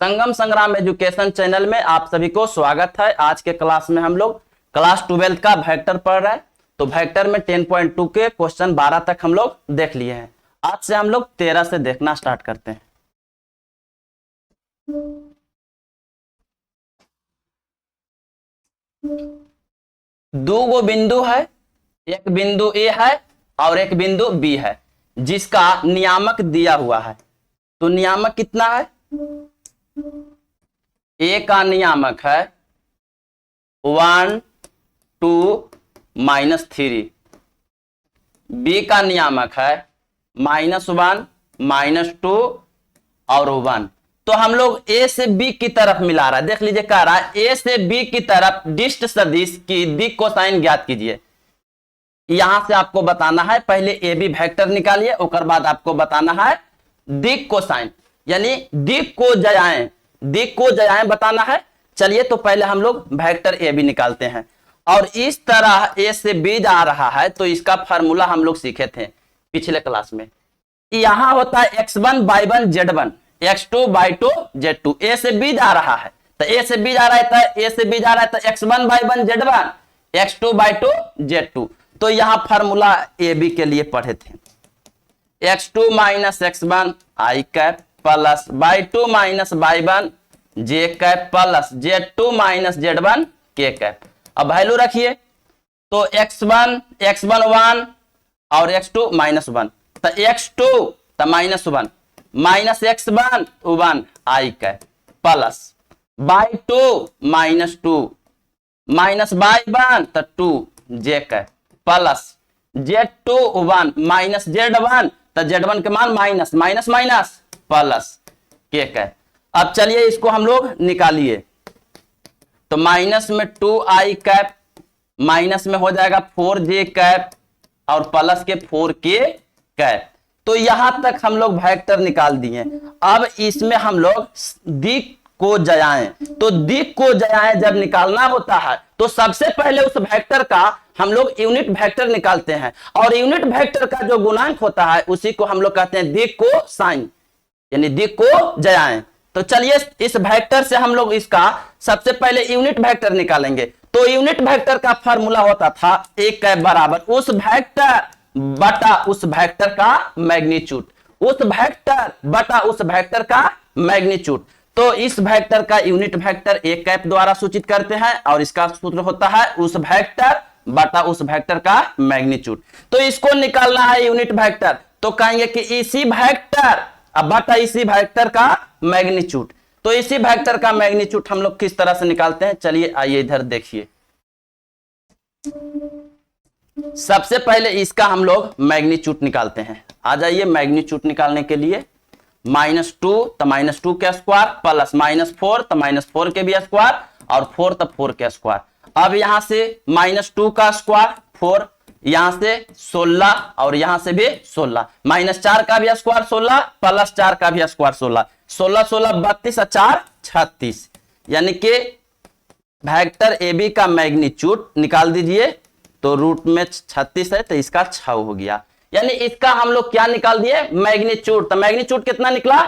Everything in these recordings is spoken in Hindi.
संगम संग्राम एजुकेशन चैनल में आप सभी को स्वागत है। आज के क्लास में हम लोग क्लास 12 का वेक्टर पढ़ रहे हैं। तो वेक्टर में 10.2 के क्वेश्चन 12 तक हम लोग देख लिए हैं। आज से हम लोग 13 से देखना स्टार्ट करते हैं। दो गो बिंदु है, एक बिंदु ए है और एक बिंदु बी है, जिसका नियामक दिया हुआ है। तो नियामक कितना है? ए का नियामक है 1 2 -3, बी का नियामक है -1 -2 और 1। तो हम लोग ए से बी की तरफ मिला रहा है। देख लीजिए, कह रहा है ए से बी की तरफ डिस्ट सदिश की दिक् कोसाइन ज्ञात कीजिए। यहां से आपको बताना है, पहले ए बी वेक्टर निकालिए, उसके बाद आपको बताना है दिक् कोसाइन, यानी दिक् को जयाएं बताना है। चलिए, तो पहले हम लोग वेक्टर ए बी निकालते हैं। और इस तरह ए से बी जा रहा है, तो इसका फार्मूला हम लोग सीखे थे पिछले क्लास में। यहां होता है x1 y1 z1, x2 y2 z2। ए से बी जा रहा है, तो ए से बी जा रहा है तो x1 y1 z1, x2 y2 z2। तो यहां फार्मूला ए बी के लिए पढ़े थे, x2 - x1 i cap plus y2 - y1 j cap plus z2 - z1 k cap. अब वैल्यू रखिए, तो x1 1 और x2 -1, तो x2 तो -1 minus x1 1 i cap plus y2 -2 minus y1 तो 2 j cap plus z2 1 minus z1 तो z1 के मान minus minus minus plus k cap. अब चलिए इसको हम लोग निकालिए, तो माइनस में 2i कैप माइनस में हो जाएगा 4j कैप और प्लस के 4k कैप। तो यहां तक हम लोग वेक्टर निकाल दिए। अब इसमें हम लोग दिक् को जयाएं, तो दिक् को जयाएं जब निकालना होता है तो सबसे पहले उस वेक्टर का हम लोग यूनिट वेक्टर निकालते हैं, और यूनिट वेक्टर का जो गुणांक होता है उसी को हम लोग कहते हैं दिक् को साइन, यानी दिक् को जयाएं। तो चलिए इस वेक्टर से हम लोग इसका सबसे पहले यूनिट वेक्टर निकालेंगे। तो यूनिट वेक्टर का फार्मूला होता था ए कैप बराबर उस वेक्टर बटा उस वेक्टर का मैग्नीट्यूड, उस वेक्टर बटा उस वेक्टर का मैग्नीट्यूड। तो इस वेक्टर का यूनिट वेक्टर ए कैप द्वारा सूचित करते हैं, और इसका सूत्र होता है उस वेक्टर बटा उस वेक्टर का मैग्नीट्यूड। तो इसको निकालना है यूनिट वेक्टर, तो कहेंगे कि इसी वेक्टर अब बटा इसी वेक्टर का मैग्नीट्यूड। तो इसी वेक्टर का मैग्नीट्यूड हम लोग किस तरह से निकालते हैं, चलिए आइए इधर देखिए। सबसे पहले इसका हम लोग मैग्नीट्यूड निकालते हैं। आ जाइए, मैग्नीट्यूड निकालने के लिए -2 तो -2 के स्क्वायर प्लस -4 तो -4 के भी स्क्वायर और 4 तो 4 के स्क्वायर। अब यहां से -2 का स्क्वायर 4, यहां से 16 और यहां से भी 16, -4 का भी स्क्वायर 16 प्लस 4 का भी स्क्वायर 16, 16 16 32 और 4 36, यानी कि वेक्टर ए बी का मैग्नीट्यूड निकाल दीजिए। तो रूट में 36 है तो इसका 6 हो गया, यानी इसका हम लोग क्या निकाल दिए, मैग्नीट्यूड। तो मैग्नीट्यूड कितना निकला,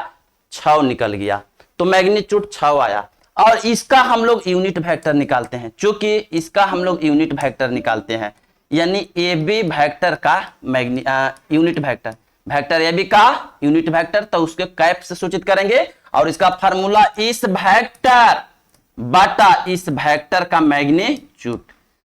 6 निकल गया, तो मैग्नीट्यूड 6 आया। और इसका हम लोग यूनिट वेक्टर निकालते हैं, क्योंकि इसका हम लोग यूनिट वेक्टर निकालते हैं, यानी ए बी वेक्टर का unit vector, vector A B का यूनिट वेक्टर, तो उसके कैप से सूचित करेंगे। और इसका फार्मूला इस वेक्टर बटा इस वेक्टर का मैग्नीट्यूड।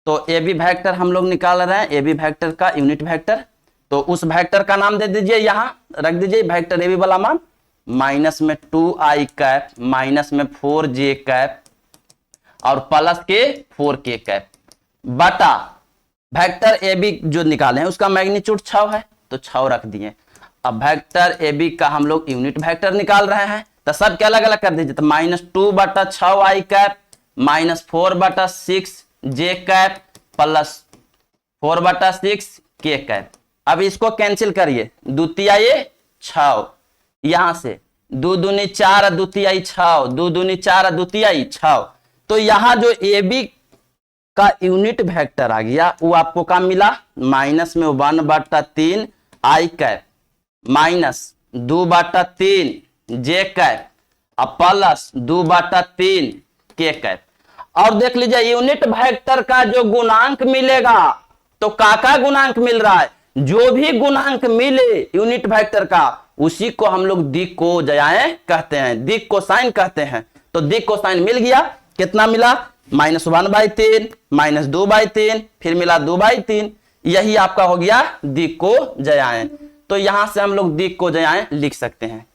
तो ए बी वेक्टर हम लोग निकाल रहे हैं, ए बी वेक्टर का यूनिट वेक्टर। तो उस वेक्टर का नाम दे दीजिए, यहां रख दीजिए वेक्टर ए बी वाला मान, माइनस में 2i कैप माइनस में 4j कैप और प्लस के 4k कैप बटा वेक्टर ए बी जो निकाले हैं उसका मैग्नीट्यूड 6 है, तो 6 रख दिए। अब वेक्टर ए बी का हम लोग यूनिट वेक्टर निकाल रहे हैं, तो सबके अलग अलग कर दीजिए। तो -2 बटा 6i कैप -4 बटा 6j कैप प्लस 4 बटा 6k कैप। अब इसको कैंसिल करिए, द्वितीय 6, यहां से 2 दूनी 4 द्वितीय 6, 2 दूनी 4 द्वितीय 6। तो यहां जो ए बी का यूनिट वेक्टर आ गया वो आपको क्या मिला, माइनस में 1 बटा 3 i कैप माइनस 2 बटा 3 j कैप अब प्लस 2/3 के कैप। और देख लीजिए यूनिट वेक्टर का जो गुणांक मिलेगा, तो का गुणांक मिल रहा है, जो भी गुणांक मिले यूनिट वेक्टर का उसी को हम लोग दिक् कोजाएं कहते हैं, दिक् कोसाइन कहते हैं। तो दिक् कोसाइन मिल गया, कितना मिला, -1/3 -2/3 फिर मिला 2/3, यही आपका हो गया दिक् कोजाएं। तो यहां से हम लोग दिक् कोजाएं लिख सकते हैं।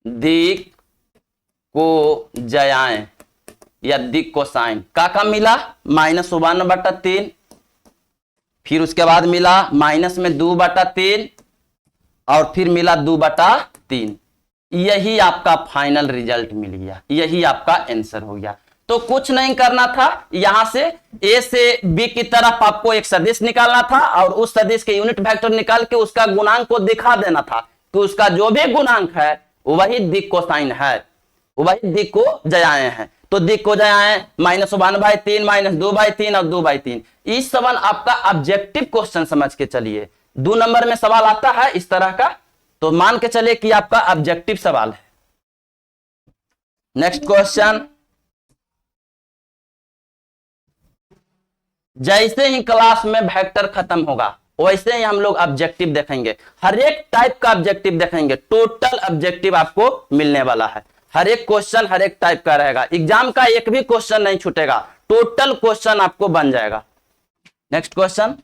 दिक् कोजाएं या दिक् कोसाइन का मिला -1/3, फिर उसके बाद मिला माइनस में 2/3 और फिर मिला 2/3। यही आपका फाइनल रिजल्ट मिल गया, यही आपका आंसर हो गया। तो कुछ नहीं करना था, यहां से ए से बी की तरफ आपको एक सदिश निकालना था और उस सदिश के यूनिट वेक्टर निकाल के उसका गुणांक को दिखा देना था कि उसका जो भी गुणांक है वही दिक् कोसाइन है, वही दिक् कोजाएं है। तो दिक् कोजाएं -1/3 -2/3 और 2/3। इस सवाल आपका ऑब्जेक्टिव क्वेश्चन समझ के चलिए, 2 नंबर में सवाल आता है इस तरह का, तो मान के चलिए कि आपका ऑब्जेक्टिव सवाल है। नेक्स्ट क्वेश्चन, जैसे ही क्लास में वेक्टर खत्म होगा वैसे ही हम लोग ऑब्जेक्टिव देखेंगे, हर एक टाइप का ऑब्जेक्टिव देखेंगे, टोटल ऑब्जेक्टिव आपको मिलने वाला है। हर एक क्वेश्चन हर एक टाइप का रहेगा, एग्जाम का एक भी क्वेश्चन नहीं छूटेगा, टोटल क्वेश्चन आपको बन जाएगा। नेक्स्ट क्वेश्चन,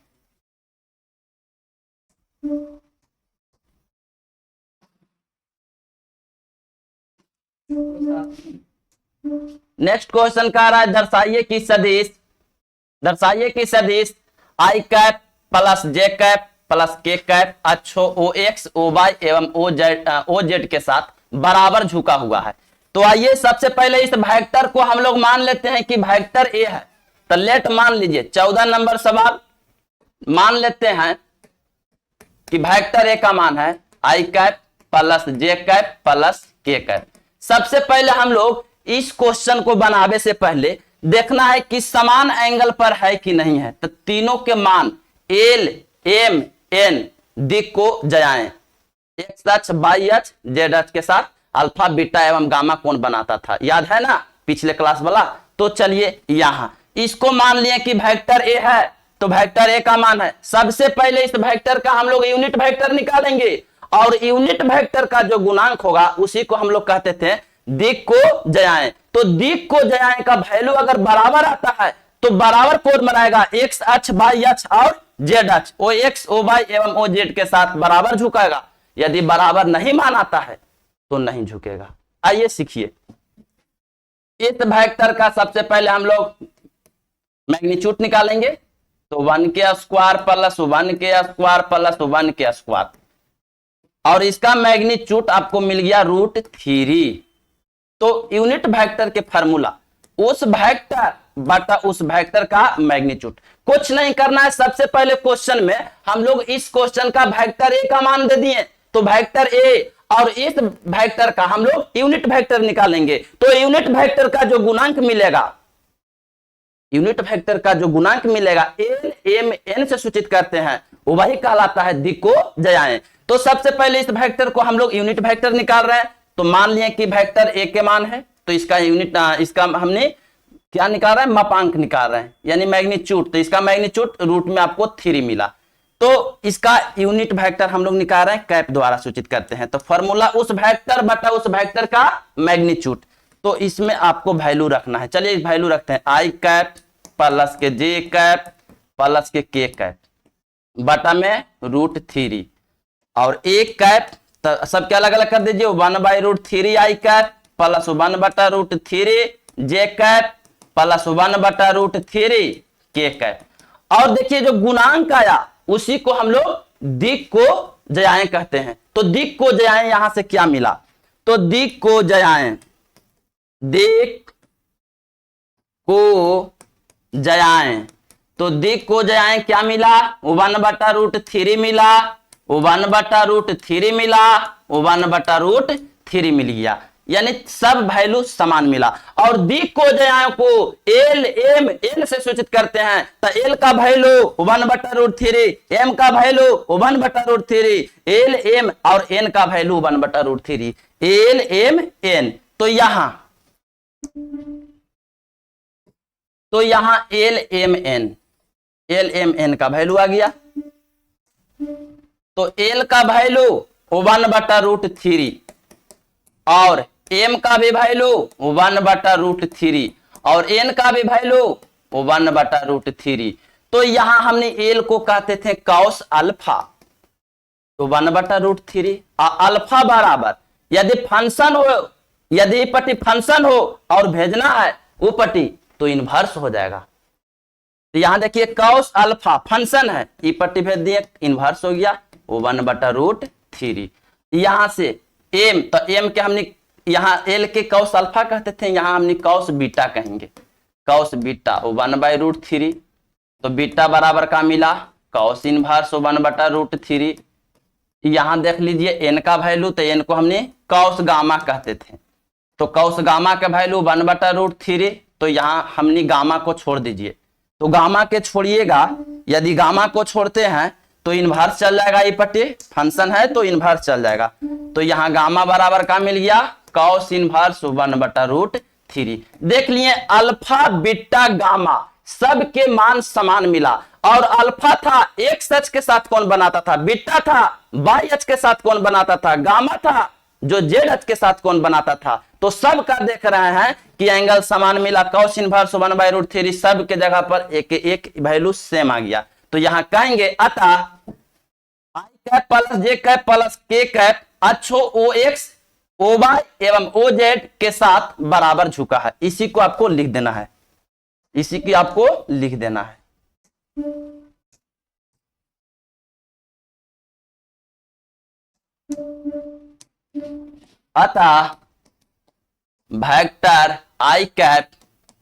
नेक्स्ट क्वेश्चन कह रहा है दर्शाइए कि सदिश आई कैप प्लस जे कैप प्लस के कैप अक्षों ओ एक्स ओ वाई एवं ओ जेड के साथ बराबर झुका हुआ है। तो आइए सबसे पहले इस वेक्टर को हम लोग मान लेते हैं कि वेक्टर ए है। तो लेट मान लीजिए 14 नंबर सवाल, मान लेते हैं कि वेक्टर ए का मान है आई कैप प्लस जे कैप प्लस के कैप। सबसे पहले हम लोग इस क्वेश्चन को बनाने से पहले देखना है कि समान एंगल पर है कि नहीं है। तो तीनों के मान एल एम एन दिक् कोजाएं, एक्स अक्ष वाई अक्ष जेड अक्ष के साथ अल्फा बीटा एवं गामा कोण बनाता था, याद है ना पिछले क्लास वाला। तो चलिए यहां इसको मान लिए कि वेक्टर ए है, तो वेक्टर ए का मान है। सबसे पहले इस वेक्टर का हम लोग यूनिट वेक्टर निकालेंगे और यूनिट वेक्टर का जो गुणांक होगा उसी को हम लोग कहते थे दिक् कोजाएं। तो दिक् कोजाएं का वैल्यू अगर बराबर आता है तो बराबर कोण बनाएगा, एक्स अक्ष वाई अक्ष और जेड अक्ष, ओ एक्स ओ वाई एवं ओ जेड के साथ बराबर झुकाएगा। यदि बराबर नहीं मान आता है तो नहीं झुकेगा। आइए सीखिए, इस वेक्टर का सबसे पहले हम लोग मैग्नीट्यूड निकालेंगे। तो 1 के स्क्वायर प्लस 1 के स्क्वायर प्लस 1 के स्क्वायर, और इसका मैग्नीट्यूड आपको मिल गया √3। तो यूनिट वेक्टर के फार्मूला उस वेक्टर बटा उस वेक्टर का मैग्नीट्यूड। कुछ नहीं करना है, सबसे पहले क्वेश्चन में हम लोग इस क्वेश्चन का वेक्टर ए का मान दे दिए, तो वेक्टर ए और इस वेक्टर का हम लोग यूनिट वेक्टर निकालेंगे। तो यूनिट वेक्टर का जो गुणांक मिलेगा, यूनिट वेक्टर का जो गुणांक मिलेगा एल एम एन से सूचित करते हैं, वही कहलाता है दिक् कोजाएं। तो सबसे पहले इस वेक्टर को हम लोग यूनिट वेक्टर निकाल रहे हैं। तो मान लिए कि वेक्टर ए के मान है, तो इसका यूनिट इसका हमने क्या निकाल रहे हैं, मापांक निकाल रहे हैं यानी मैग्नीट्यूड। तो इसका मैग्नीट्यूड रूट में आपको 3 मिला, तो इसका यूनिट वेक्टर हम लोग निकाल रहे हैं कैप द्वारा सूचित करते हैं। तो फॉर्मूला उस वेक्टर बटा उस वेक्टर का मैग्नीट्यूड। तो इसमें आपको वैल्यू रखना है, चलिए वैल्यू रखते हैं, आई कैप प्लस के जे कैप प्लस के कैप बटा में √3 और एक कैप, तो सबके अलग अलग कर दीजिए, 1/√3 आई कैप प्लस 1/√3 जे कैप प्लस 1/√3 के कैप। और देखिए जो गुणांक आया उसी को हम लोग दिक् कोजाएं कहते हैं। तो दिक् कोजाएं यहां से क्या मिला, तो दिक् कोजाएं तो दिक् कोजाएं क्या मिला, 1/√3 मिला, 1/√3 मिला, 1/√3 मिल गया। यानी सब वैल्यू समान मिला। और दिक को जो को एल एम एल से सूचित करते हैं, तो एल का वैल्यू 1/√3, एम का वैल्यू 1/√3, एल एम और एन का वैल्यू 1/√3, एल एम एन। तो यहां एल एम एन का वैल्यू आ गया। तो एल का वैल्यू 1/√3 और एम का भी वैल्यू 1/√3 और एन का भी वैल्यू 1/√3। तो यहां हमने एल को कहते थे कॉस अल्फा, तो 1/√3 अल्फा बराबर यदि फंक्शन हो, यदि पट्टी फंक्शन हो और भेजना है वो पट्टी तो इनवर्स हो जाएगा। तो यहां देखिए कॉस अल्फा फंक्शन है, ई पट्टी भेज दिए इनवर्स हो गया 1/√3। यहां से एम, तो एम के हमने यहां एल के कॉस अल्फा कहते थे, यहां हमने कॉस बीटा कहेंगे, कॉस बीटा 1/√3। तो बीटा बराबर का मिला कॉस इनवर्स 1/√3। यहां देख लीजिए एन का वैल्यू, तो एन को हमने कॉस गामा कहते थे, तो कॉस गामा का वैल्यू 1/√3। तो यहां हमने गामा को छोड़ दीजिए, तो गामा के छोड़िएगा, यदि गामा को छोड़ते हैं तो इनवर्स चल जाएगा, ये पट्टी फंक्शन है तो इनवर्स चल जाएगा। तो यहां गामा बराबर का मिल गया कॉस इनवर्स 1/√3। देख लिए अल्फा बीटा गामा सबके मान समान मिला, और अल्फा था एक्स अक्ष के साथ कौन बनाता था, बीटा था वाई अक्ष के साथ कौन बनाता था, गामा था जो जेड अक्ष के साथ कौन बनाता था। तो सब का देख रहे हैं कि एंगल समान मिला, कॉस इनवर्स 1/√3 सब के जगह पर एक एक वैल्यू सेम आ गया। तो यहां कहेंगे अतः आई कैप प्लस जे कैप प्लस के कैप अक्षो ओ एक्स ओ वाई एवं ओ जेड के साथ बराबर झुका है। इसी को आपको लिख देना है, इसी की आपको लिख देना है। अतः वेक्टर आई कैप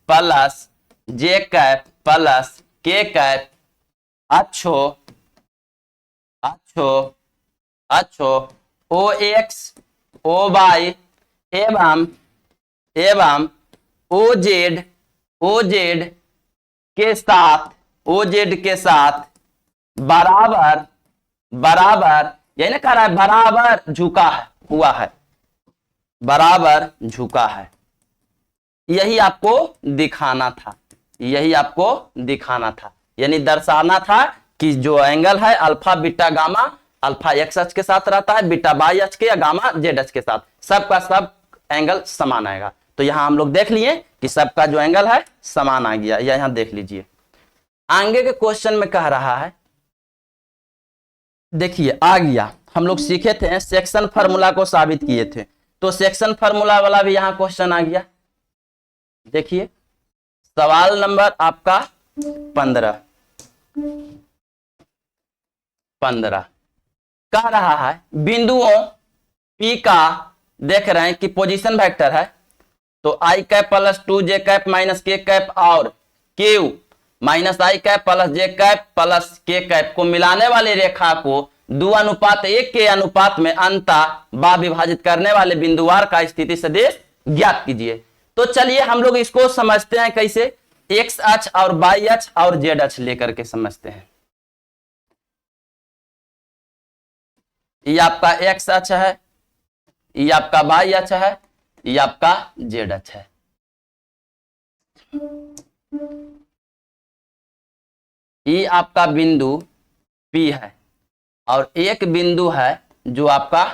प्लस जे कैप प्लस के कैप अक्षो ओ एक्स ओ वाई एवं ओ जेड के साथ बराबर यही ना कह रहा है, बराबर झुका है, हुआ है, बराबर झुका है। यही आपको दिखाना था, यही आपको दिखाना था, यानी दर्शाना था कि जो एंगल है alpha beta gamma, alpha x अक्ष के साथ रहता है, बीटा वाई अक्ष के या गामा जेड अक्ष के साथ, सबका सब एंगल समान आएगा। तो यहां हम लोग देख लिए कि सबका जो एंगल है समान आ गया। यहां देख लीजिए आगे के क्वेश्चन में कह रहा है, देखिए आ गया, हम लोग सीखे थे सेक्शन फार्मूला को साबित किए थे, तो सेक्शन फार्मूला वाला भी यहां क्वेश्चन आ गया। देखिए सवाल नंबर आपका 15 कह रहा है बिंदुओं P का देख रहे हैं कि पोजीशन वेक्टर है, तो आई कैप प्लस 2 जे कैप माइनस के कैप और Q माइनस आई कैप प्लस जे कैप प्लस के कैप को मिलाने वाली रेखा को 2:1 के अनुपात में अंतः बा विभाजित करने वाले बिंदुवार का स्थिति सदिश ज्ञात कीजिए। तो चलिए हम लोग इसको समझते हैं कैसे, एक्स अक्ष और वाई अक्ष और जेड अक्ष लेकर के समझते हैं। ये आपका एक्स अक्ष है, ये आपका वाई अक्ष है, ये आपका जेड अक्ष है। ये आपका बिंदु P है और एक बिंदु है जो आपका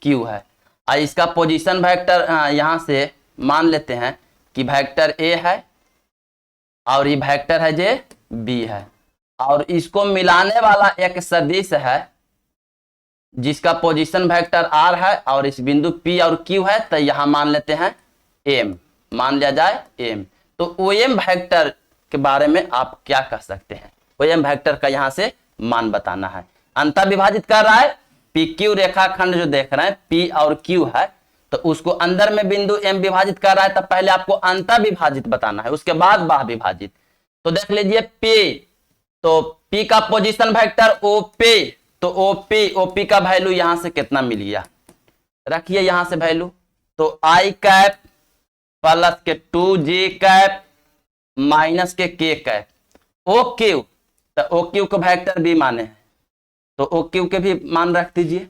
Q है। इसका पोजीशन वेक्टर यहां से मान लेते हैं कि वेक्टर A है और ये वेक्टर है जे B है, और इसको मिलाने वाला एक सदिश है जिसका पोजीशन वेक्टर R है और इस बिंदु P और Q है, तो यहां मान लेते हैं M, मान लिया जाए M। तो OM वेक्टर के बारे में आप क्या कह सकते हैं, OM वेक्टर का यहां से मान बताना है। अंतर विभाजित कर रहा है, PQ रेखाखंड जो देख रहे हैं P और Q है, तो उसको अंदर में बिंदु M विभाजित कर रहा है, तब पहले आपको अंतर विभाजित बताना है, उसके बाद बाह्य विभाजित। तो देख लीजिए P, तो P का पोजीशन वेक्टर OP, तो OP का वैल्यू यहां से कितना मिल गया, रखिए यहां से वैल्यू, तो आई कैप प्लस के 2j कैप माइनस के k कैप ओ क्यू, तो ओ क्यू को वेक्टर बी माने हैं, तो ओ क्यू के भी मान रख दीजिए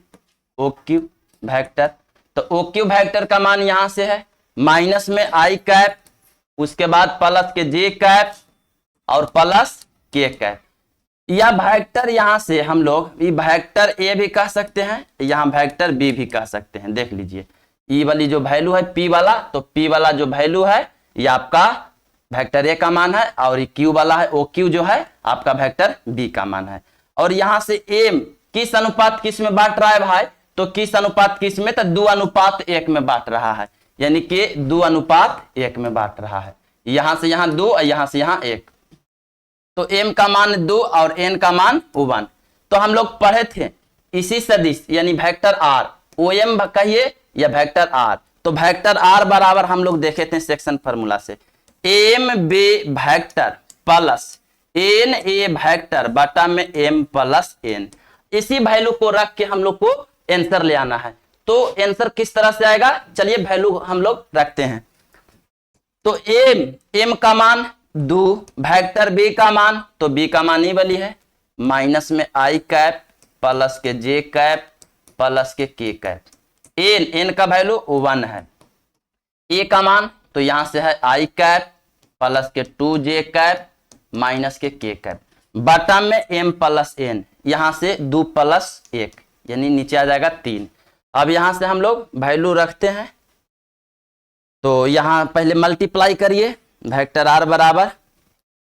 ओ क्यू वेक्टर। तो ओ क्यू वेक्टर का मान यहां से है माइनस में आई कैप, उसके बाद प्लस के जे कैप और प्लस के कैप। यह वेक्टर यहां से हम लोग ये वेक्टर ए भी कह सकते हैं, यहां वेक्टर बी भी कह सकते हैं। देख लीजिए ई वाली जो वैल्यू है पी वाला, तो पी वाला जो वैल्यू है ये आपका वेक्टर ए का मान है, और ये क्यू वाला है ओ क्यू जो है आपका वेक्टर बी का मान है। और यहां से एम किस अनुपात किस में बांट रहा है भाई, तो किस अनुपात किस में, तो 2:1 में बांट रहा है, यानी कि 2:1 में बांट रहा है। यहां से यहां 2 और यहां से यहां 1, तो m का मान 2 और n का मान 1। तो हम लोग पढ़े थे इसी सदिश यानी वेक्टर r, OM कहिए या वेक्टर r, तो वेक्टर r बराबर हम लोग देखे थे सेक्शन फार्मूला से M B vector plus N A vector बटा में m प्लस n। इसी वैल्यू को रख के हम लोग को आंसर ले आना है। तो आंसर किस तरह से आएगा, चलिए वैल्यू हम लोग रखते हैं। तो m का मान 2, वेक्टर b का मान, तो b का मान ही वाली है माइनस में आई कैप प्लस के जे कैप प्लस के के कैप। n का वैल्यू 1 है। a का मान तो यहां से है आई कैप प्लस के 2j कैप माइनस के के कैप बटा में m प्लस n, यहां से 2 प्लस 1 यानी नीचे आ जाएगा 3। अब यहां से हम लोग वैल्यू रखते हैं, तो यहां पहले मल्टीप्लाई करिए वेक्टर r बराबर,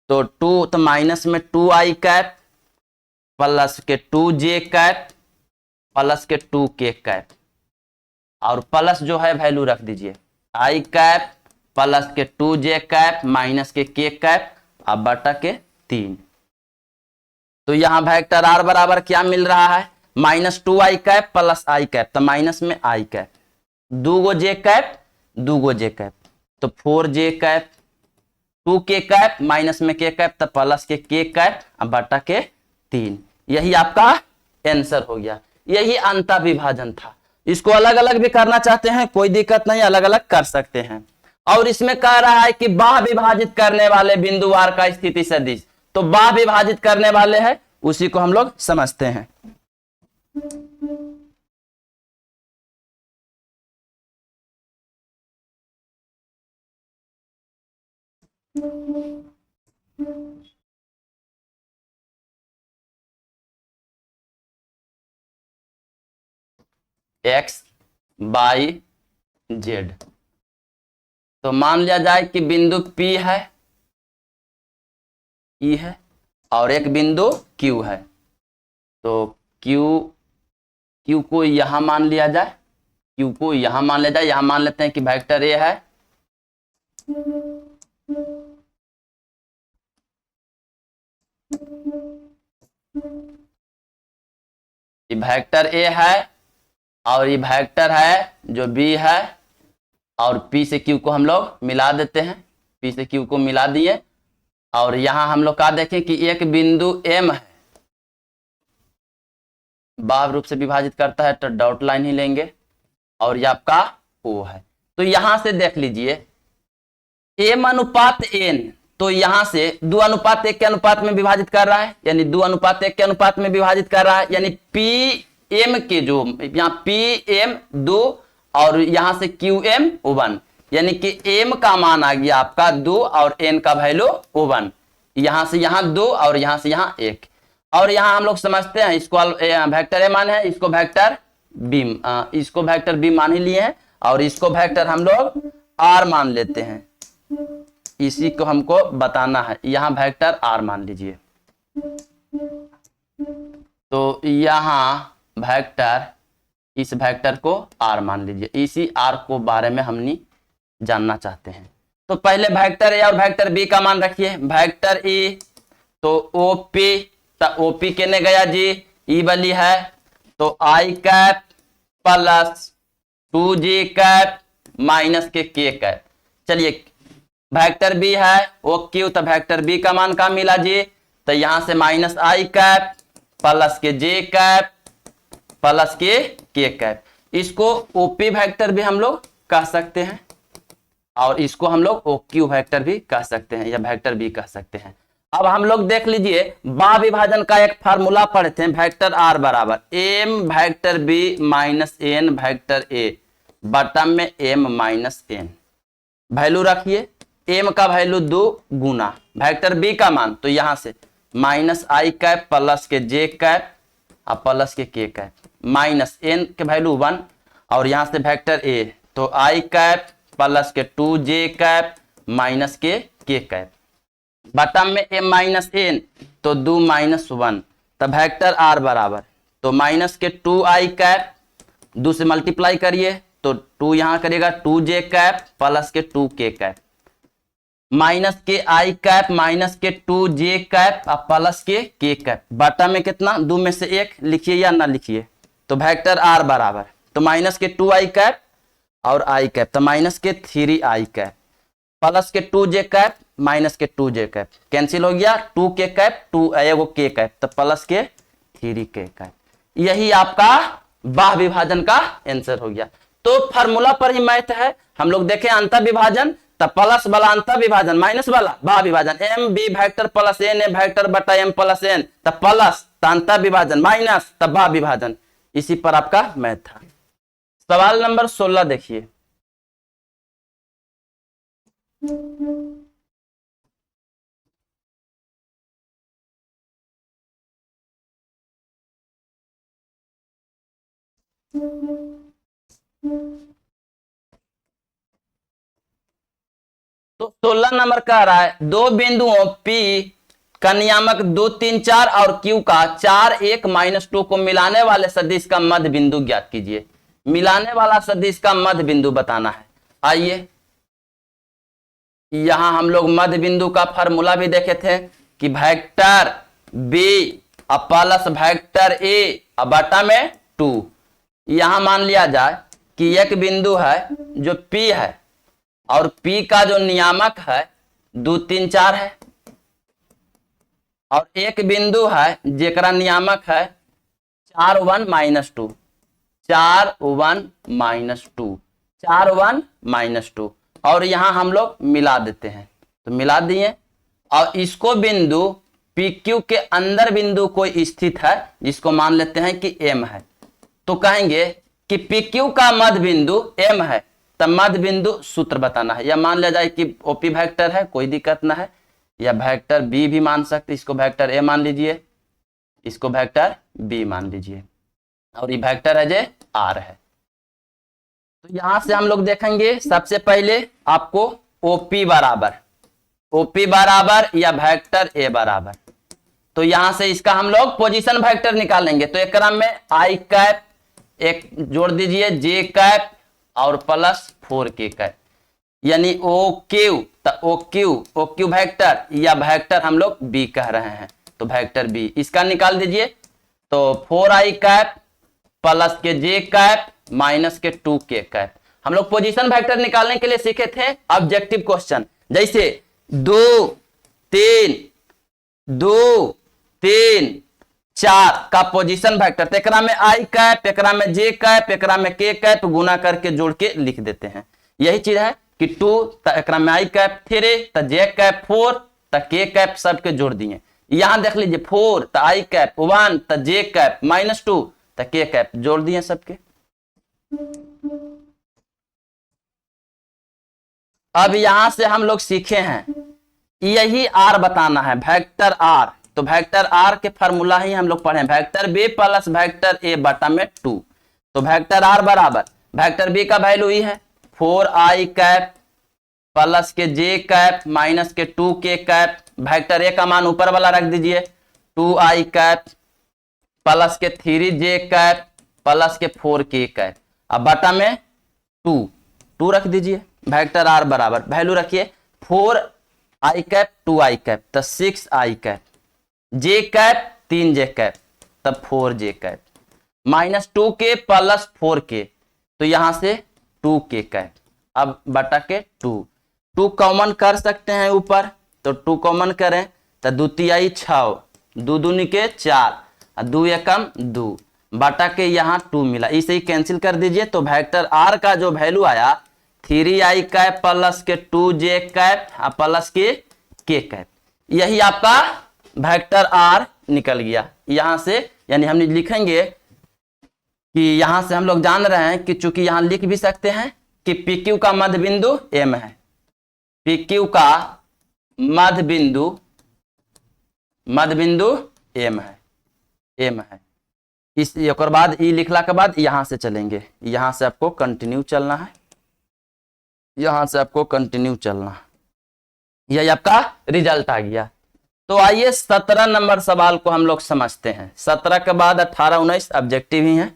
तो 2 तो माइनस में 2i कैप प्लस के 2j कैप प्लस के 2k कैप, और प्लस जो है वैल्यू रख दीजिए i कैप प्लस के 2j कैप माइनस के k कैप अब बटा के 3। तो यहां वेक्टर r बराबर क्या मिल रहा है, minus 2i cap plus i cap, तो माइनस में i cap 2 j cap 2 j cap, तो 4j cap 2k cap minus में k कैप, तो प्लस के k कैप अब बटा के 3। यही आपका आंसर हो गया। यही अंतर विभाजन था। इसको अलग अलग भी करना चाहते हैं कोई दिक्कत नहीं, अलग अलग कर सकते हैं। और इसमें कह रहा है कि बाह विभाजित करने वाले बिंदुवार का स्थिति सदिश, तो बाह विभाजित करने वाले हैं उसी को हम लोग समझते हैं। एक्स बाई जेड, तो मान लिया जाए कि बिंदु P है, E है और एक बिंदु Q है, तो Q को यहां मान लिया जाए, Q को यहां मान लिया जाए। यहां मान लेते हैं कि वेक्टर A है, ये वेक्टर A है और ये वेक्टर है जो B है, और P से Q को हम लोग मिला देते हैं, P से Q को मिला दिए। और यहां हम लोग का देखें कि एक बिंदु M है, बाह्य रूप से विभाजित करता है तो डॉट लाइन ही लेंगे, और ये आपका O है। तो यहां से देख लीजिए M अनुपात N, तो यहां से 2:1 के अनुपात में विभाजित कर रहा है, यानी 2:1 के अनुपात में विभाजित कर रहा है, यानी PM के जो यहाँ PM 2 और यहां से QM 1, यानी कि M का मान आ गया आपका 2 और N का वैल्यू 1। यहां से यहां 2 और यहां से यहां 1, और यहां हम लोग समझते हैं इसको वेक्टर A मान है, इसको वेक्टर B मान ही लिए हैं, और इसको वेक्टर हम लोग R मान लेते हैं। इसी को हमको बताना है, यहां वेक्टर R मान लीजिए। तो यहां वेक्टर, इस वेक्टर को R मान लीजिए, इसी R को बारे में हमने जानना चाहते हैं। तो पहले वेक्टर A और वेक्टर B का मान रखिए। वेक्टर E तो OP, तो OP केने गया जी, ई वाली है, तो I cap plus 2J cap minus के K कैप। चलिए वेक्टर B है OQ, तो वेक्टर B का मान का मिला जी, तो यहां से माइनस I कैप प्लस के J कैप प्लस के K कैप। इसको OP वेक्टर भी हम लोग कह सकते हैं और इसको हम लोग ओ क्यू वेक्टर भी कह सकते हैं या वेक्टर भी कह सकते हैं। अब हम लोग देख लीजिए बा विभाजन का एक फार्मूला पढ़ते हैं, वेक्टर आर बराबर M vector B minus N vector A बटम में एम माइनस एन। वैल्यू रखिए, एम का वैल्यू 2 गुना वेक्टर बी का मान, तो यहां से माइनस आई कैप प्लस के जे कैप और प्लस के कैप माइनस एन के वैल्यू 1 और यहां से वेक्टर ए तो आई कैप प्लस के 2 जे कैप माइनस के कैप बटम में एम माइनस एन तो 2 माइनस 1 तब वेक्टर आर बराबर तो माइनस के 2 आई कैप 2 से मल्टीप्लाई करिए तो 2 यहां करेगा 2 जे कैप प्लस के 2 कैप माइनस के आई कैप माइनस के 2 जे कैप और प्लस के कैप बटा में कितना 2 में से 1 लिखिए या ना लिखिए तो वेक्टर आर बराबर तो माइनस के 2 आई कैप और आई कैप तो माइनस के 3 आई कैप प्लस के 2 जे कैप माइनस के 2 जे कैप कैंसिल हो गया 2 के कैप 2 एगो के कैप तो प्लस के 3 के कैप। यही आपका बाह विभाजन का आंसर हो गया। तो फार्मूला पर ही मैथ है, हम लोग देखें अंतर विभाजन तब प्लस वाला अंतर विभाजन माइनस वाला बाह विभाजन M B vector plus N A vector बटा एम प्लस एन तब प्लस अंतर विभाजन माइनस तब बाह विभाजन, इसी पर आपका मैथ था। सवाल नंबर 16 देखिए। तो 16 नंबर कह रहा है दो बिंदुओं P का नियामक 2 3 4 और Q का 4 1 माइनस 2 को मिलाने वाले सदिश का मध्य बिंदु ज्ञात कीजिए। मिलाने वाला सदिश का मध्य बिंदु बताना है। आइए यहां हम लोग मध्य बिंदु का फार्मूला भी देखे थे कि vector B plus vector A बटा में 2। यहां मान लिया जाए कि एक बिंदु है जो P है और P का जो नियामक है 2 3 4 है और एक बिंदु है जेकरा नियामक है 4 1 माइनस 2 4 1 माइनस 2 4 1 माइनस 2 और यहां हम लोग मिला देते हैं तो मिला दिए और इसको बिंदु PQ के अंदर बिंदु कोई स्थित है जिसको मान लेते हैं कि M है तो कहेंगे कि PQ का मध्य बिंदु M है तब मध्य बिंदु सूत्र बताना है। या मान लिया जाए कि OP वेक्टर है कोई दिक्कत ना है या वेक्टर B भी मान सकते, इसको वेक्टर A मान लीजिए इसको वेक्टर B मान लीजिए और ये वेक्टर है जे R है। तो यहां से हम लोग देखेंगे सबसे पहले आपको OP बराबर या वेक्टर A बराबर तो यहां से इसका हम लोग पोजीशन वेक्टर निकालेंगे तो एक क्रम में आई कैप एक जोड़ दीजिए जे कैप और प्लस 4 के कैप यानी ओ क्यू वेक्टर या वेक्टर हम लोग बी कह रहे हैं तो वेक्टर बी इसका निकाल दीजिए तो 4 आई कैप प्लस के जे कैप माइनस के 2 के कैप। हम लोग पोजीशन वेक्टर निकालने के लिए सीखे थे ऑब्जेक्टिव क्वेश्चन जैसे 2 3 4 का पोजीशन वेक्टर तो एकरा में आई कैप एकरा में जे कैप एकरा में के कैप गुना करके जोड़ के लिख देते हैं। यही चीज है कि 2 एकरा में आई कैप 3 तो जे कैप 4 तो के कैप सबके जोड़ दिए। यहां देख लीजिए 4 तो आई कैप 1 तो जे कैप माइनस 2 तो के कैप जोड़ दिए सबके। अब यहां से हम लोग सीखे हैं यही आर बताना है वेक्टर आर तो वेक्टर आर के फार्मूला ही हम लोग पढ़े vector B plus vector A बटा में 2 तो वेक्टर आर बराबर वेक्टर बी का वैल्यू ही है 4 आई कैप प्लस के जे कैप माइनस के 2 के कैप वेक्टर ए का मान ऊपर वाला रख दीजिए 2 आई कैप प्लस के 3 जे कैप प्लस के 4 के कैप अब बटा में 2 रख दीजिए। वेक्टर आर बराबर वैल्यू रखिए 4 आई कैप 2 आई कैप तो 6 आई कैप जे कैप 3 जे कैप तब 4 जे कैप माइनस 2 के प्लस 4 के तो यहां से 2 के कैप अब बटा के 2 कॉमन कर सकते हैं ऊपर तो 2 कॉमन करें तो 2 तिहाई 6 2 दूनी के 4 2 एकम 2 बटा के यहाँ 2 मिला इसे ही कैंसिल कर दीजिए तो वेक्टर आर का जो वैल्यू आया 3i कैप प्लस के 2j कैप प्लस के k कैप, यही आपका वेक्टर r निकल गया यहां से। यानी हम लिखेंगे कि यहां से हम लोग जान रहे हैं कि चूंकि यहां लिख भी सकते हैं कि PQ का मध्य बिंदु M है, PQ का मध्य बिंदु M है। इस एक बाद ई लिखला के बाद यहां से चलेंगे, यहां से आपको कंटिन्यू चलना है, यहां से आपको कंटिन्यू चलना है, यही आपका रिजल्ट आ गया। तो आइए 17 नंबर सवाल को हम लोग समझते हैं। 17 के बाद 18 19 ऑब्जेक्टिव ही है।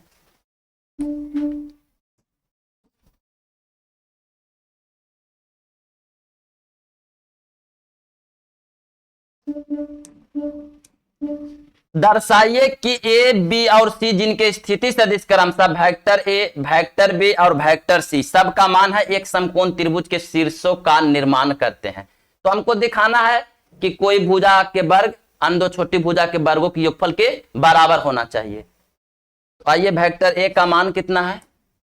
दर्शाइए कि ए बी और सी जिनके स्थिति सदिश क्रमशः वेक्टर ए, वेक्टर बी और वेक्टर सी सब का मान है एक समकोण त्रिभुज के शीर्षों का निर्माण करते हैं। तो हमको दिखाना है कि कोई भुजा के वर्ग अन्य दो छोटी भुजा के वर्गों के योगफल के बराबर होना चाहिए। तो आइए वेक्टर ए का मान कितना है,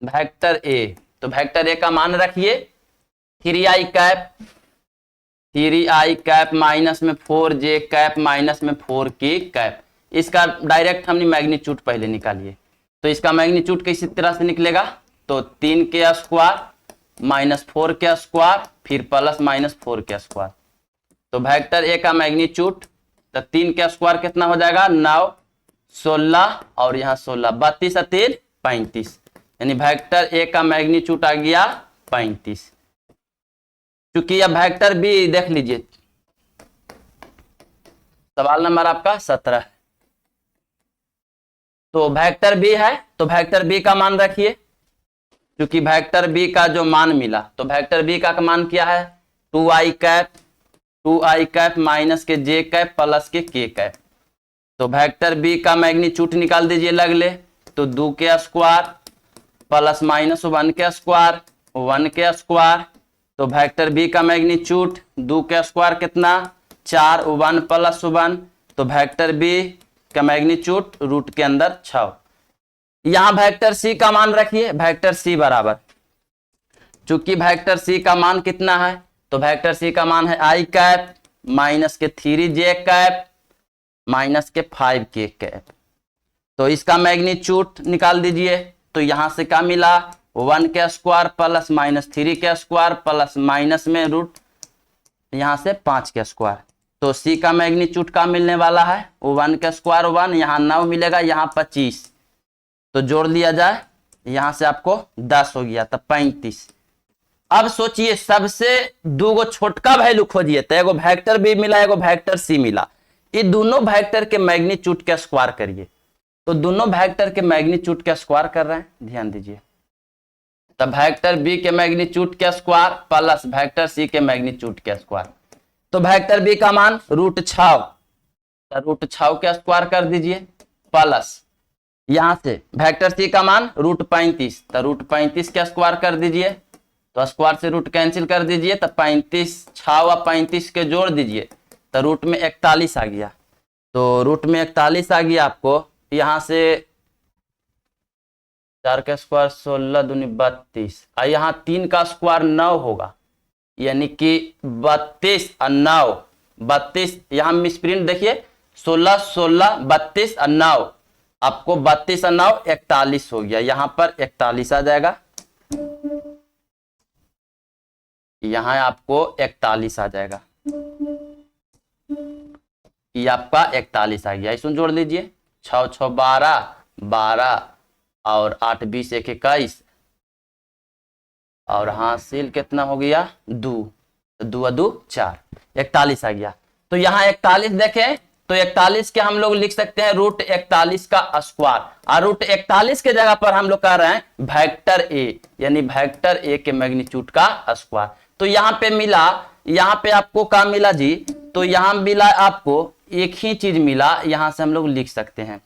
वेक्टर ए, तो वेक्टर ए का मान रखिए 3i कैप माइनस में 4j कैप माइनस में 4k कैप। इसका डायरेक्ट हमने मैग्नीट्यूड पहले निकालिए। तो इसका मैग्नीट्यूड किसी तरह से निकलेगा, तो 3k square minus 4k square फिर प्लस माइनस 4k स्क्वायर। तो वेक्टर ए का मैग्नीट्यूड, तो 3k स्क्वायर कितना हो जाएगा 9 16 और यहाँ 16 32 और 3 35, यानी वेक्टर ए का मैग्नीट्यूड आ गया 35। क्योंकि अब वेक्टर बी देख लीजिए, सवाल नंबर आपका 17 है। तो वेक्टर बी है, तो वेक्टर बी का मान रखिए, क्योंकि वेक्टर बी का जो मान मिला, तो वेक्टर बी का मान क्या है 2i कैप माइनस के j कैप प्लस के k कैप। तो वेक्टर बी का मैग्नीट्यूड निकाल दीजिए लगले, तो 2k square plus minus 1k square 1k square. तो वेक्टर बी का मैग्नीट्यूड 2k स्क्वायर कितना 4 1 प्लस 1, तो वेक्टर बी का मैग्नीट्यूड रूट के अंदर 6। यहां वेक्टर सी का मान रखिए, वेक्टर सी बराबर, चूंकि वेक्टर सी का मान कितना है, तो वेक्टर सी का मान है i कैप माइनस के 3j कैप माइनस के 5k कैप। तो इसका मैग्नीट्यूड निकाल दीजिए, तो यहां से क्या मिला 1k square plus minus 3k square plus minus में रूट यहां से 5k स्क्वायर। तो सी का मैग्नीट्यूड का मिलने वाला है 1k स्क्वायर 1, यहाँ 9 मिलेगा, यहाँ 25, तो जोड़ लिया जाए यहां से आपको 10 हो गया, तब 35। अब सोचिए सबसे दो गो छोटका वैल्यू खोजिए, तो एगो वेक्टर बी मिला एगो वेक्टर सी मिला, ये दोनों वेक्टर के मैग्नीट्यूड का स्क्वायर करिए। तो दोनों वेक्टर के मैग्नीट्यूड का स्क्वायर कर रहे हैं, ध्यान दीजिए। तब वेक्टर बी के मैग्नीट्यूड का स्क्वायर प्लस वेक्टर सी के मैग्नीट्यूड का स्क्वायर। तो वेक्टर बी का मान रूट 6, तो रूट 6 का स्क्वायर कर दीजिए प्लस यहां से वेक्टर सी का मान रूट 35, तो रूट 35 का स्क्वायर कर दीजिए, तो स्क्वायर से रूट कैंसिल कर दीजिए, तो 35 6 व 35 के जोड़ दीजिए, तो रूट में 41 आ गया। तो रूट में 41 आ गया आपको, यहां से 4 का स्क्वायर 16 दूनी 32, और यहाँ 3 का स्क्वायर 9 होगा, यानी कि 32 और 9 32, यहाँ मिसप्रिंट देखिए 16 16 32 और 9, आपको 32 और 9 41 हो गया, यहाँ पर 41 आ जाएगा, यहाँ आपको 41 आ जाएगा, ये आपका 41 आ गया। इसमें जोड़ लीजिए 6 6 12 12 और 8 20 1 21, और हासिल कितना हो गया 2 2 2 4, 41 आ गया। तो यहाँ 41 देखें, तो 41 के हम लोग लिख सकते हैं रूट 41 का स्क्वायर, और रूट 41 के जगह पर हम लोग कह रहे हैं वेक्टर ए, यानी वेक्टर ए के मैग्नीट्यूड का स्क्वायर। तो यहाँ पे मिला, यहाँ पे आपको क्या मिला जी, तो यहाँ मिला आपको एक ही चीज मिला, यहां से हम लोग लिख सकते हैं,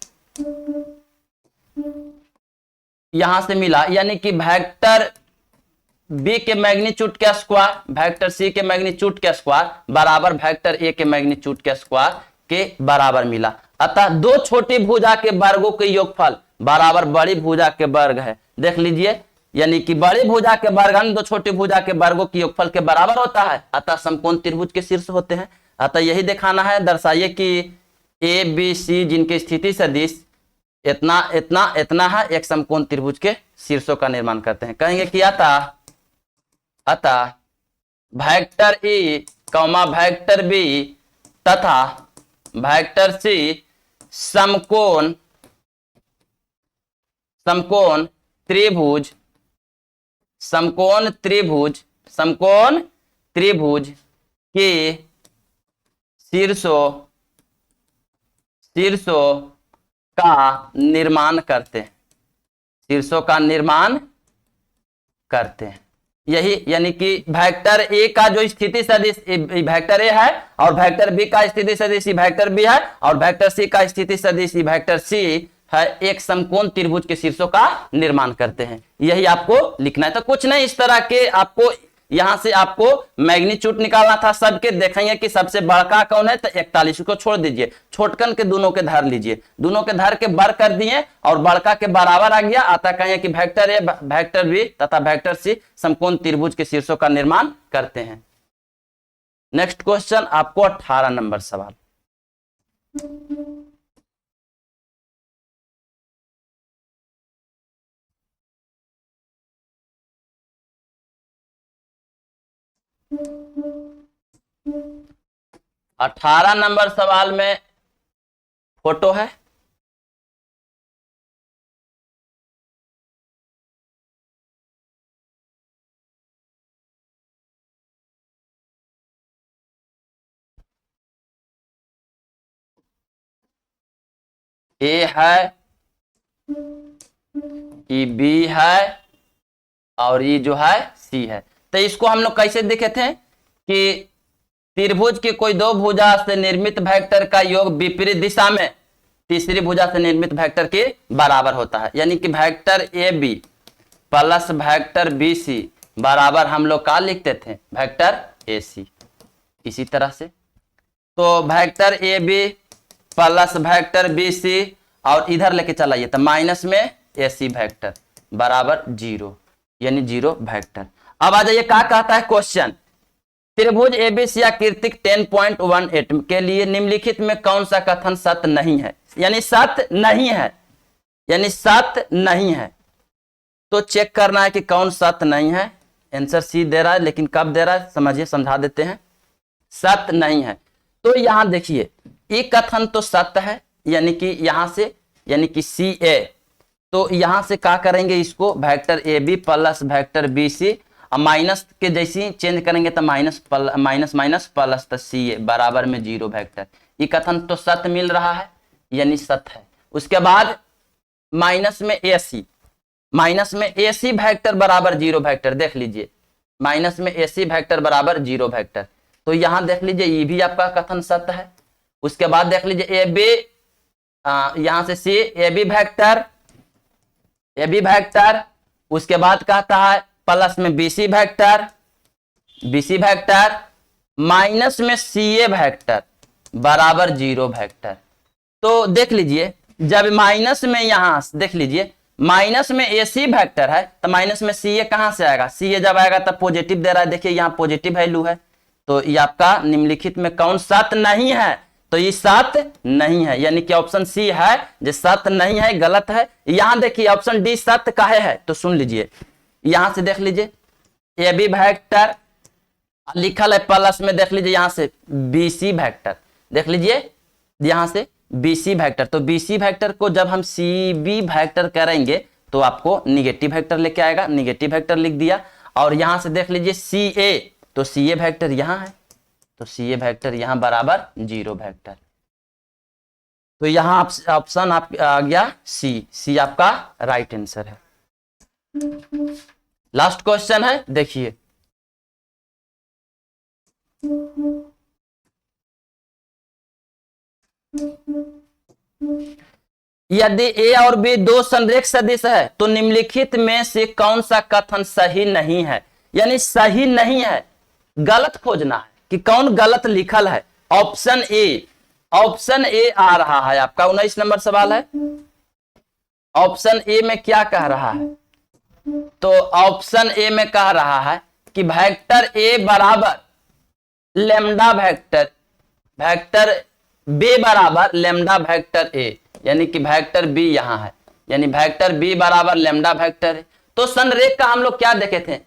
यहां से मिला, यानी कि वेक्टर बी के मैग्नीट्यूड का स्क्वायर वेक्टर सी के मैग्नीट्यूड का स्क्वायर बराबर वेक्टर ए के मैग्नीट्यूड का स्क्वायर के बराबर मिला। अतः दो छोटी भुजा के वर्गों के योगफल बराबर बड़ी भुजा के वर्ग है। देख लीजिए यानी कि बड़ी भुजा के वर्गांश दो छोटी भुजा के वर्गों की योगफल के बराबर होता है, अतः समकोण त्रिभुज के शीर्ष होते हैं। अतः यही दिखाना है, दर्शाइए कि ए बी सी जिनकी स्थिति सदिश इतना इतना इतना है, एक समकोण त्रिभुज के शीर्षों का निर्माण करते हैं। कहेंगे कि अतः vector E comma vector B तथा वेक्टर सी समकोण त्रिभुज के शीर्षों का निर्माण करते हैं, यही यानी कि वेक्टर ए का जो स्थिति सदिश वेक्टर ए है और वेक्टर बी का स्थिति सदिश वेक्टर बी है और वेक्टर सी का स्थिति सदिश वेक्टर सी है, एक समकोण त्रिभुज के शीर्षों का निर्माण करते हैं। यही आपको लिखना है। तो कुछ नहीं, इस तरह के आपको यहां से आपको मैग्नीट्यूड निकालना था सबके। देखेंगे कि सबसे बड़का कौन है, तो 41 को छोड़ दीजिए, छोटकन के दोनों के धर लीजिए, दोनों के धर के बर कर दिए और बड़का के बराबर आ गया। आता कहें कि वेक्टर ए वेक्टर बी तथा वेक्टर सी समकोण त्रिभुज के शीर्षों का निर्माण करते हैं। नेक्स्ट क्वेश्चन आपको 18 नंबर सवाल। अठारह नंबर सवाल में फोटो है, ए है, ई बी है और ये जो है सी है। तो इसको हम लोग कैसे देखे थे कि त्रिभुज की कोई दो भुजा से निर्मित वेक्टर का योग विपरीत दिशा में तीसरी भुजा से निर्मित वेक्टर के बराबर होता है। यानी कि vector A B plus vector B C बराबर हम लोग का लिखते थे वेक्टर ए सी। इसी तरह से तो vector A B plus vector B C और इधर लेके चलाइए तो माइनस में ए सी वेक्टर बराबर 0, यानी 0 वेक्टर। अब आ जाइए, क्या कहता है क्वेश्चन, त्रिभुज एबीसी आकृतिक 10.18 के लिए निम्नलिखित में कौन सा कथन सत्य नहीं है, यानी सत्य नहीं है। तो चेक करना है कि कौन सत्य नहीं है। आंसर सी दे रहा है, लेकिन कब दे रहा है समझिए, समझा देते हैं। सत्य नहीं है तो यहां देखिए ये कथन तो सत्य है, यानी कि यहां से यानी कि सी ए, तो यहां से क्या करेंगे, इसको vector A B plus vector B C और माइनस के जैसे चेंज करेंगे तो माइनस प्लस तो सी ए बराबर में 0 वेक्टर। ये कथन तो सत्य मिल रहा है, यानी सत्य है। उसके बाद माइनस में ए सी वेक्टर बराबर 0 वेक्टर, देख लीजिए माइनस में ए सी वेक्टर बराबर 0 वेक्टर। तो यहां देख लीजिए ये भी आपका कथन सत्य है। उसके बाद देख लीजिए ए बी, यहां से सी ए बी वेक्टर, उसके बाद कहता है प्लस में बी सी वेक्टर माइनस में सी ए वेक्टर बराबर 0 वेक्टर। तो देख लीजिए जब माइनस में यहां देख लीजिए माइनस में ए सी वेक्टर है तो माइनस में सी ए कहां से आएगा, सी ए जब आएगा तब पॉजिटिव दे रहा है। देखिए यहाँ पॉजिटिव वैल्यू है, तो ये आपका निम्नलिखित में कौन सत्य नहीं है, तो ये सत्य नहीं है, यानी कि ऑप्शन सी है जो सत्य नहीं है, गलत है। यहां देखिए ऑप्शन डी सत्य काहे है, तो सुन लीजिए यहां से देख लीजिए ए बी वेक्टर लिखल है प्लस में, देख लीजिए यहां से बी सी वेक्टर, देख लीजिए यहां से बी सी वेक्टर। तो बी सी वेक्टर को जब हम सी बी वेक्टर करेंगे तो आपको निगेटिव वेक्टर लेके आएगा, निगेटिव वेक्टर लिख दिया। और यहां से देख लीजिए सी ए, तो सी ए वेक्टर यहां है, तो सी ए वेक्टर यहां बराबर 0 वेक्टर। तो यहां ऑप्शन आप आ गया सी आपका राइट आंसर है। लास्ट क्वेश्चन है, देखिए यदि ए और बी दो संरेख सदिश है तो निम्नलिखित में से कौन सा कथन सही नहीं है, यानी सही नहीं है, गलत खोजना है कि कौन गलत लिखल है। ऑप्शन ए आ रहा है आपका 19 नंबर सवाल है। ऑप्शन ए में क्या कह रहा है, तो ऑप्शन ए में कह रहा है कि वेक्टर ए बराबर लेमडा वेक्टर, वेक्टर बी बराबर लेमडा वेक्टर ए, यानी कि वेक्टर बी यहां है, यानी वेक्टर बी बराबर लेमडा वेक्टर है। तो संरेख का हम लोग क्या देखे थे,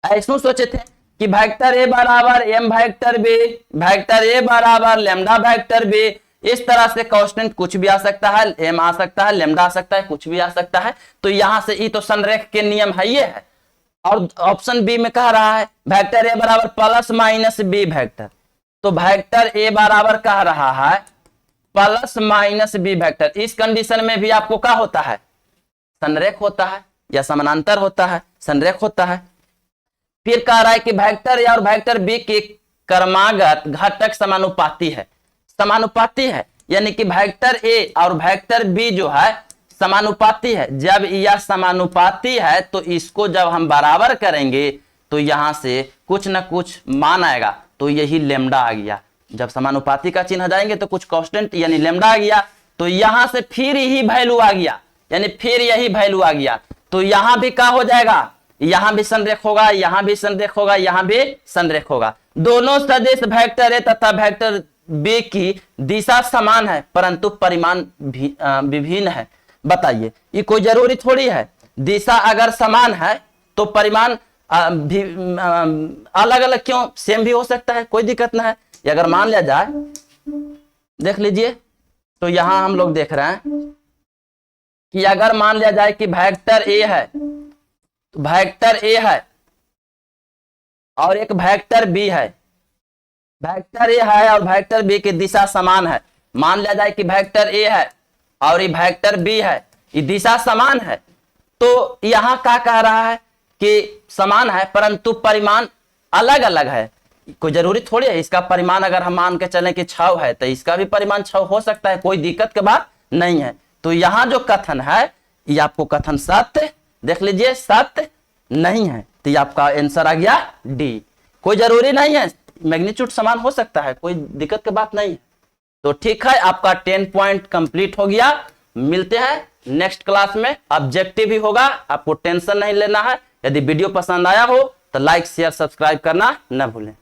ऐसा सोचे थे कि वेक्टर ए बराबर M vector B, vector A बराबर लेमडा वेक्टर बी। इस तरह से कांस्टेंट कुछ भी आ सकता है, एम आ सकता है, लेमडा आ सकता है, कुछ भी आ सकता है। तो यहां से ई तो संरेख के नियम है, ये है। और ऑप्शन बी में कह रहा है वेक्टर ए बराबर प्लस माइनस बी वेक्टर, तो वेक्टर ए बराबर कह रहा है प्लस माइनस बी वेक्टर। इस कंडीशन में भी आपको क्या होता है, संरेख होता है या समानांतर होता है, संरेख होता है। फिर कह रहा है कि वेक्टर ए और वेक्टर बी के क्रमागत घटक समानुपाती है, समानुपाती है, यानी कि वेक्टर ए और वेक्टर बी जो है समानुपाती है। जब यह समानुपाती है तो इसको जब हम बराबर करेंगे तो यहां से कुछ ना कुछ मान आएगा, तो यही लेमडा आ गया। जब समानुपाती का चिन्ह जाएंगे तो कुछ कांस्टेंट यानी लेमडा आ गया, तो यहां से फिर ही वैल्यू आ गया, यानी फिर यही वैल्यू आ गया। तो यहां भी क्या हो जाएगा, यहां भी संरेख होगा, यहां भी संरेख होगा, यहां भी संरेख होगा। दोनों सदिश वेक्टर ए तथा वेक्टर बी की दिशा समान है परंतु परिमाण विभिन्न है। बताइए, ये कोई जरूरी थोड़ी है, दिशा अगर समान है तो परिमाण अलग अलग क्यों, सेम भी हो सकता है, कोई दिक्कत ना है। अगर मान लिया जाए, देख लीजिए, तो यहां हम लोग देख रहे हैं कि अगर मान लिया जाए कि वेक्टर ए है, तो वेक्टर ए है और एक वेक्टर बी है, वेक्टर ए है और वेक्टर बी की दिशा समान है। मान लिया जाए कि वेक्टर ए है और ये वेक्टर बी है, ये दिशा समान है, तो यहां क्या कह रहा है कि समान है परंतु परिमाण अलग अलग है। कोई जरूरी थोड़ी है, इसका परिमाण अगर हम मान के चलें कि 6 है तो इसका भी परिमाण 6 हो सकता है, कोई दिक्कत की बात नहीं है। तो यहां जो कथन है ये आपको कथन सत्य, देख लीजिए, सत्य नहीं है, तो ये आपका आंसर आ गया डी। कोई जरूरी नहीं है, मैग्नीट्यूड समान हो सकता है, कोई दिक्कत की बात नहीं है। तो ठीक है, आपका 10 पॉइंट कंप्लीट हो गया। मिलते हैं नेक्स्ट क्लास में, ऑब्जेक्टिव ही होगा, आपको टेंशन नहीं लेना है। यदि वीडियो पसंद आया हो तो लाइक शेयर सब्सक्राइब करना न भूलें।